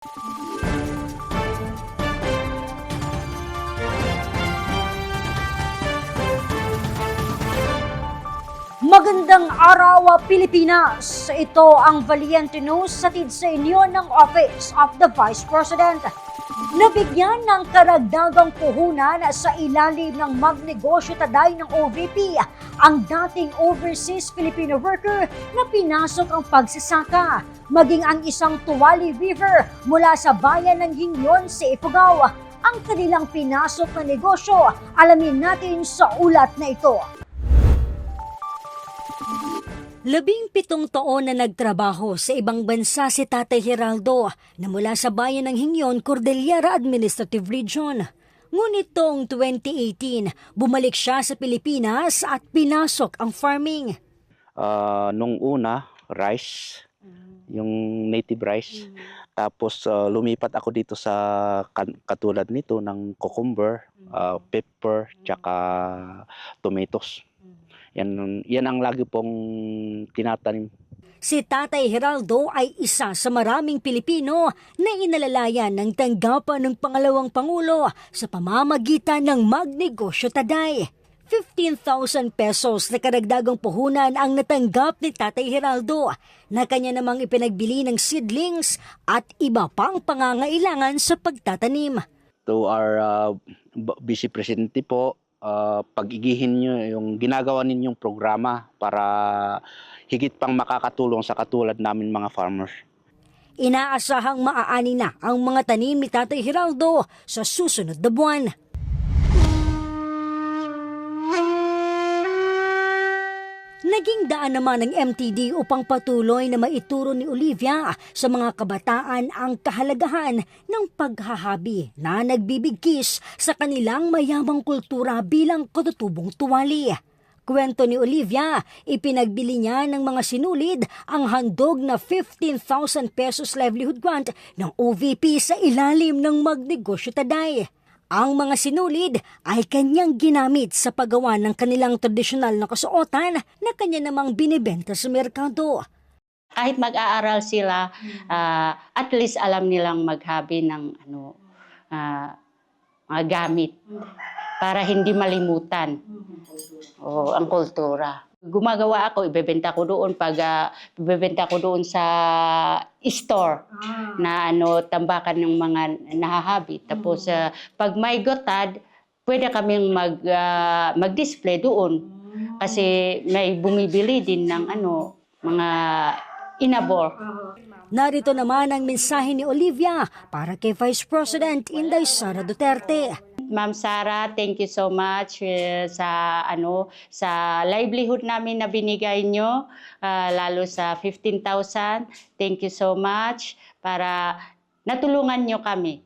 Magandang araw, Pilipinas! Ito ang Valiente News hatid sa inyo ng Office of the Vice President. Nabigyan ng karagdagang puhunan sa ilalim ng magnegosyo taday ng OVP ang dating overseas Filipino worker na pinasok ang pagsasaka, maging ang isang tuwali weaver mula sa bayan ng Hingyon sa Ifugao. Ang kanilang pinasok na negosyo, alamin natin sa ulat na ito. 17 taon na nagtrabaho sa ibang bansa si Tatay Geraldo na mula sa bayan ng Hingyon, Cordillera Administrative Region. Ngunit taong 2018, bumalik siya sa Pilipinas at pinasok ang farming. Nung una, rice, yung native rice. Tapos lumipat ako dito sa katulad nito ng cucumber, pepper, tsaka tomatoes. Yan ang lagi pong tinatanim. Si Tatay Geraldo ay isa sa maraming Pilipino na inalalayan ng tanggapan ng pangalawang Pangulo sa pamamagitan ng magnegosyo taday. 15,000 pesos na karagdagang puhunan ang natanggap ni Tatay Geraldo na kanya namang ipinagbili ng seedlings at iba pang pangangailangan sa pagtatanim. To our Vice Presidente po, pag-igihin nyo yung ginagawa ninyong programa para higit pang makakatulong sa katulad namin mga farmers. Inaasahang maaani na ang mga tanim ni Tatay Geraldo sa susunod na buwan. Naging daan naman ng MTD upang patuloy na maituro ni Olivia sa mga kabataan ang kahalagahan ng paghahabi na nagbibigkis sa kanilang mayamang kultura bilang katutubong tuwali. Kwento ni Olivia, ipinagbili niya ng mga sinulid ang handog na 15,000 pesos livelihood grant ng OVP sa ilalim ng magnegosyo taday. Ang mga sinulid ay kanyang ginamit sa paggawa ng kanilang tradisyonal na kasuotan na kanya namang binibenta sa merkado. Kahit mag-aaral sila, at least alam nilang maghabi ng mga gamit para hindi malimutan ang kultura. Gumagawa ako, ibebenta ko doon ibebenta ko doon sa store na tambakan ng mga nahahabi. Tapos pag may gotad, pwede kaming mag-display doon kasi may bumibili din ng mga inabor. Narito naman ang mensahe ni Olivia para kay Vice President Inday Sara Duterte. Ma'am Sara, thank you so much sa livelihood namin na binigay nyo, lalo sa 15,000. Thank you so much para natulungan nyo kami.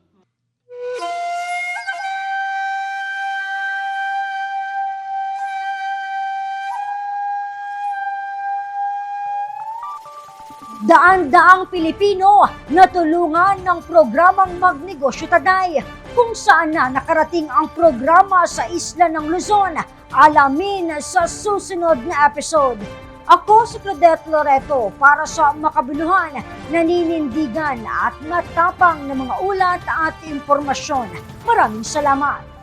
Daan-daang Pilipino na tulungan ng programang Magnegosyo Taday. Kung saan na nakarating ang programa sa isla ng Luzon, alamin sa susunod na episode. Ako si Claudette Loreto para sa makabuluhan, naninindigan at matapang na mga ulat at impormasyon. Maraming salamat.